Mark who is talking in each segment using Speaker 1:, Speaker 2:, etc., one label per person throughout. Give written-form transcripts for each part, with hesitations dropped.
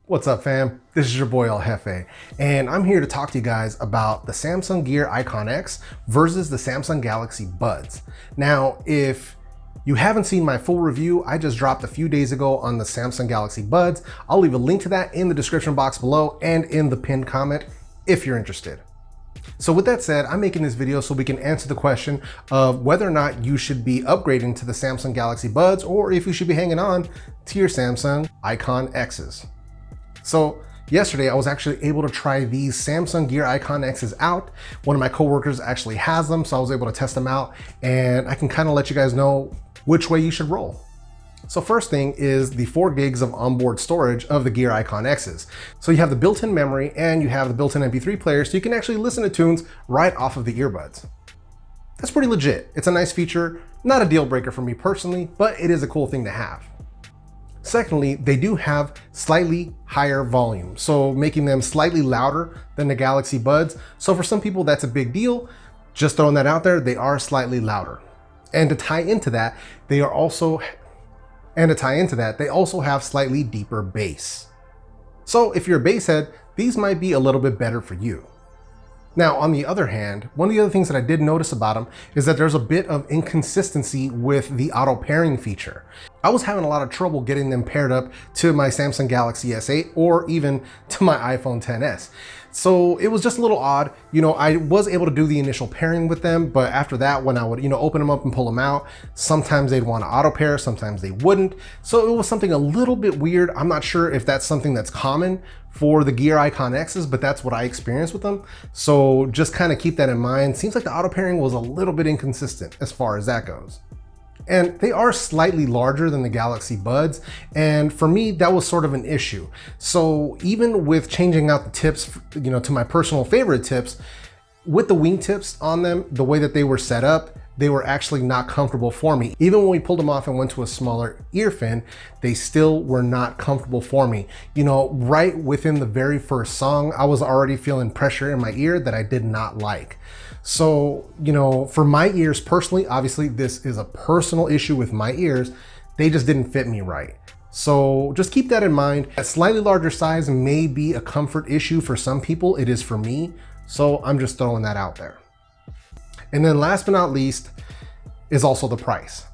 Speaker 1: What's up, fam? This is your boy ELJEFE, and I'm here to talk to you guys about the Samsung Gear IconX versus the Samsung Galaxy Buds. Now, if you haven't seen my full review, I just dropped a few days ago on the Samsung Galaxy Buds. I'll leave a link to that in the description box below and in the pinned comment if you're interested. So with that said, I'm making this video so we can answer the question of whether or not you should be upgrading to the Samsung Galaxy Buds or if you should be hanging on to your Samsung IconXs. So yesterday I was actually able to try these Samsung Gear IconXs out. One of my coworkers actually has them, so I was able to test them out, and I can kind of let you guys know which way you should roll. So first thing is the 4 gigs of onboard storage of the Gear IconXs. So you have the built-in memory and you have the built-in MP3 player, so you can actually listen to tunes right off of the earbuds. That's pretty legit. It's a nice feature, not a deal breaker for me personally, but it is a cool thing to have. Secondly, they do have slightly higher volume, so making them slightly louder than the Galaxy Buds. So for some people, that's a big deal. Just throwing that out there, they are slightly louder. And to tie into that, they also have slightly deeper bass. So if you're a bass head, these might be a little bit better for you. Now, on the other hand, one of the other things that I did notice about them is that there's a bit of inconsistency with the auto pairing feature. I was having a lot of trouble getting them paired up to my Samsung Galaxy S8 or even to my iPhone XS. So it was just a little odd. You know, I was able to do the initial pairing with them, but after that, when I would, open them up and pull them out, sometimes they'd want to auto pair, sometimes they wouldn't. So it was something a little bit weird. I'm not sure if that's something that's common for the Gear IconXs, but that's what I experienced with them. So just kind of keep that in mind. Seems like the auto pairing was a little bit inconsistent as far as that goes. And they are slightly larger than the Galaxy Buds, and for me, that was sort of an issue. So even with changing out the tips, to my personal favorite tips, with the wingtips on them, the way that they were set up, they were actually not comfortable for me. Even when we pulled them off and went to a smaller ear fin, they still were not comfortable for me. Right within the very first song, I was already feeling pressure in my ear that I did not like. So, for my ears personally, obviously this is a personal issue with my ears, they just didn't fit me right. So just keep that in mind. A slightly larger size may be a comfort issue for some people. It is for me. So I'm just throwing that out there. And then last but not least is also the price.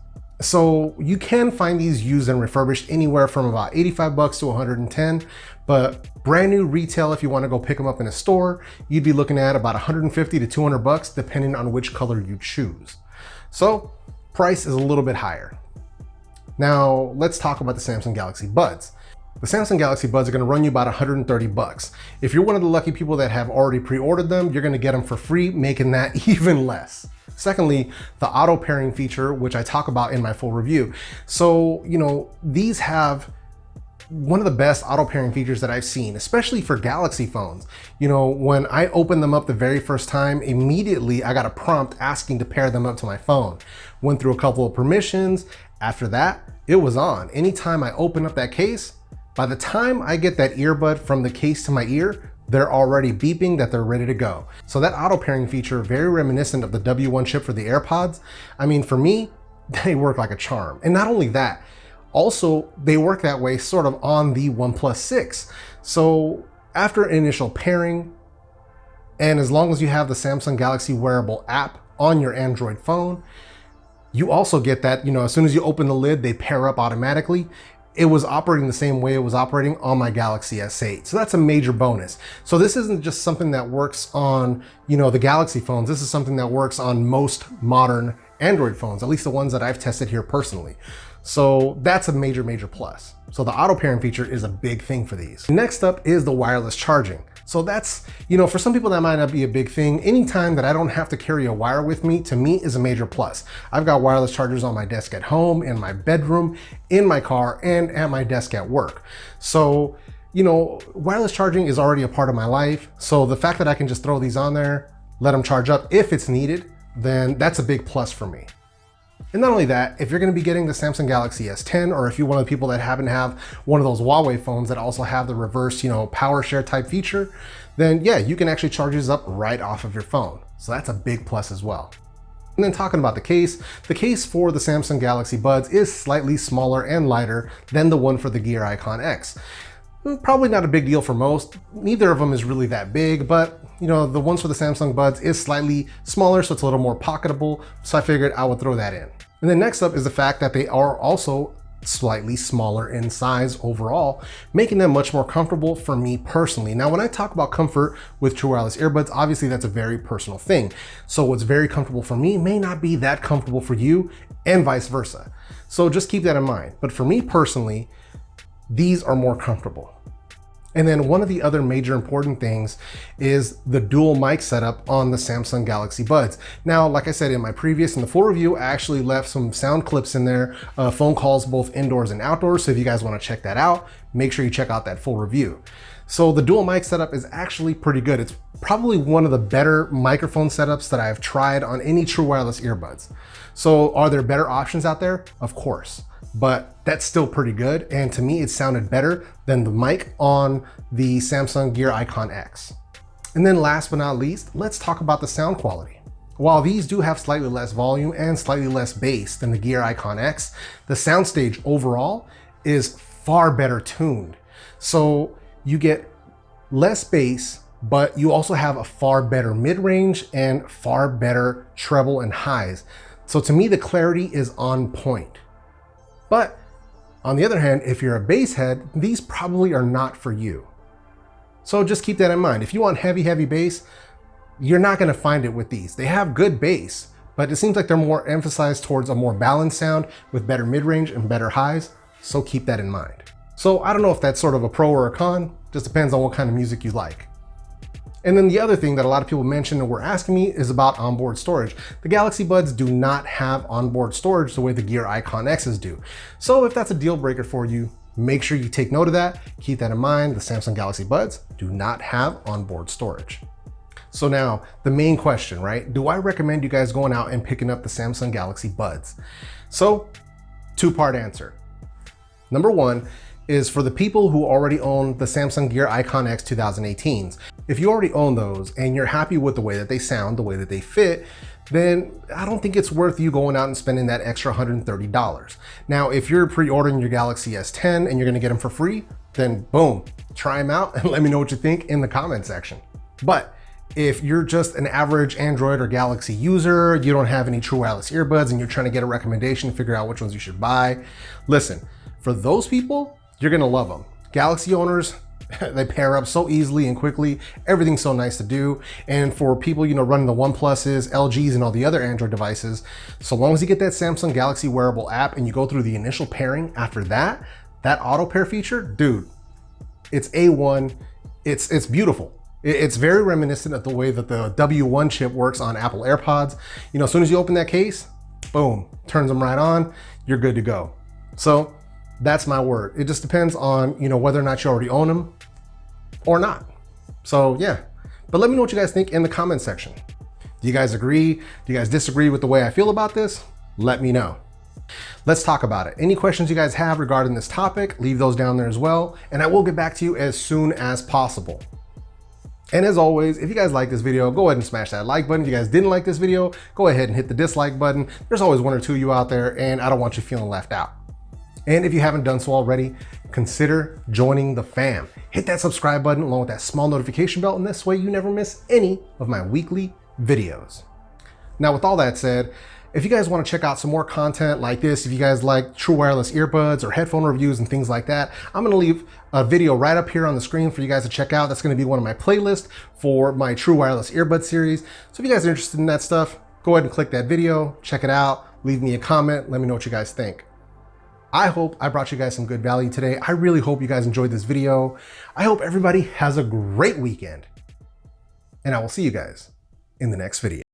Speaker 1: So you can find these used and refurbished anywhere from about $85 to $110, but brand new retail, if you want to go pick them up in a store, you'd be looking at about $150 to $200 depending on which color you choose. So price is a little bit higher. Now let's talk about the Samsung Galaxy Buds. The Samsung Galaxy Buds are going to run you about $130. If you're one of the lucky people that have already pre-ordered them, you're going to get them for free, making that even less. Secondly, the auto pairing feature, which I talk about in my full review. So, these have one of the best auto pairing features that I've seen, especially for Galaxy phones. When I opened them up the very first time, immediately I got a prompt asking to pair them up to my phone. Went through a couple of permissions. After that, it was on. Anytime I open up that case, by the time I get that earbud from the case to my ear, they're already beeping that they're ready to go. So that auto pairing feature, very reminiscent of the W1 chip for the AirPods. I mean, for me, they work like a charm. And not only that, also they work that way sort of on the OnePlus 6. So after initial pairing, and as long as you have the Samsung Galaxy Wearable app on your Android phone, you also get that, as soon as you open the lid, they pair up automatically. It was operating the same way it was operating on my Galaxy S8. So that's a major bonus. So this isn't just something that works on, the Galaxy phones. This is something that works on most modern Android phones, at least the ones that I've tested here personally. So that's a major, major plus. So the auto pairing feature is a big thing for these. Next up is the wireless charging. So that's, for some people that might not be a big thing. Anytime that I don't have to carry a wire with me, to me is a major plus. I've got wireless chargers on my desk at home, in my bedroom, in my car, and at my desk at work. So, wireless charging is already a part of my life. So the fact that I can just throw these on there, let them charge up if it's needed, then that's a big plus for me. And not only that, if you're going to be getting the Samsung Galaxy S10, or if you're one of the people that happen to have one of those Huawei phones that also have the reverse, power share type feature, then yeah, you can actually charge these up right off of your phone. So that's a big plus as well. And then talking about the case for the Samsung Galaxy Buds is slightly smaller and lighter than the one for the Gear IconX. Probably not a big deal for most. Neither of them is really that big, but you know, the ones for the Samsung Buds is slightly smaller, so it's a little more pocketable. So I figured I would throw that in. And then next up is the fact that they are also slightly smaller in size overall, making them much more comfortable for me personally. Now, when I talk about comfort with true wireless earbuds, obviously that's a very personal thing. So what's very comfortable for me may not be that comfortable for you, and vice versa. So just keep that in mind. But for me personally, these are more comfortable. And then one of the other major important things is the dual mic setup on the Samsung Galaxy Buds. Now, like I said in my previous, in the full review, I actually left some sound clips in there, phone calls both indoors and outdoors. So if you guys want to check that out, make sure you check out that full review. So the dual mic setup is actually pretty good. It's probably one of the better microphone setups that I've tried on any true wireless earbuds. So are there better options out there? Of course. But that's still pretty good. And to me, it sounded better than the mic on the Samsung Gear IconX. And then last but not least, let's talk about the sound quality. While these do have slightly less volume and slightly less bass than the Gear IconX, the soundstage overall is far better tuned. So you get less bass, but you also have a far better mid-range and far better treble and highs. So to me, the clarity is on point. But on the other hand, if you're a bass head, these probably are not for you. So just keep that in mind. If you want heavy bass, you're not going to find it with these. They have good bass, but it seems like they're more emphasized towards a more balanced sound with better mid-range and better highs. So keep that in mind. So I don't know if that's sort of a pro or a con, just depends on what kind of music you like. And then the other thing that a lot of people mention and were asking me is about onboard storage. The Galaxy Buds do not have onboard storage the way the Gear IconXs do. So if that's a deal breaker for you, make sure you take note of that. Keep that in mind. The Samsung Galaxy Buds do not have onboard storage. So now the main question, right? Do I recommend you guys going out and picking up the Samsung Galaxy Buds? So two-part answer. Number one is for the people who already own the Samsung Gear IconX 2018s. If you already own those and you're happy with the way that they sound, the way that they fit, then I don't think it's worth you going out and spending that extra $130. Now, if you're pre-ordering your Galaxy S10 and you're gonna get them for free, then boom, try them out and let me know what you think in the comment section. But if you're just an average Android or Galaxy user, you don't have any true wireless earbuds and you're trying to get a recommendation to figure out which ones you should buy, listen, for those people, you're gonna love them. Galaxy owners, they pair up so easily and quickly. Everything's so nice to do. And for people, you know, running the OnePluses, LGs, and all the other Android devices, so long as you get that Samsung Galaxy wearable app and you go through the initial pairing after that, that auto pair feature, dude, it's A1. It's beautiful. It's very reminiscent of the way that the W1 chip works on Apple AirPods. You know, as soon as you open that case, boom, turns them right on, you're good to go. So that's my word. It just depends on, you know, whether or not you already own them or not. So yeah, but let me know what you guys think in the comment section. Do you guys agree? Do you guys disagree with the way I feel about this? Let me know. Let's talk about it. Any questions you guys have regarding this topic, leave those down there as well. And I will get back to you as soon as possible. And as always, if you guys like this video, go ahead and smash that like button. If you guys didn't like this video, go ahead and hit the dislike button. There's always one or two of you out there and I don't want you feeling left out. And if you haven't done so already, consider joining the fam. Hit that subscribe button along with that small notification bell, and this way you never miss any of my weekly videos. Now, with all that said, if you guys want to check out some more content like this, if you guys like true wireless earbuds or headphone reviews and things like that, I'm going to leave a video right up here on the screen for you guys to check out. That's going to be one of my playlists for my true wireless earbud series. So if you guys are interested in that stuff, go ahead and click that video, check it out, leave me a comment, let me know what you guys think. I hope I brought you guys some good value today. I really hope you guys enjoyed this video. I hope everybody has a great weekend. And I will see you guys in the next video.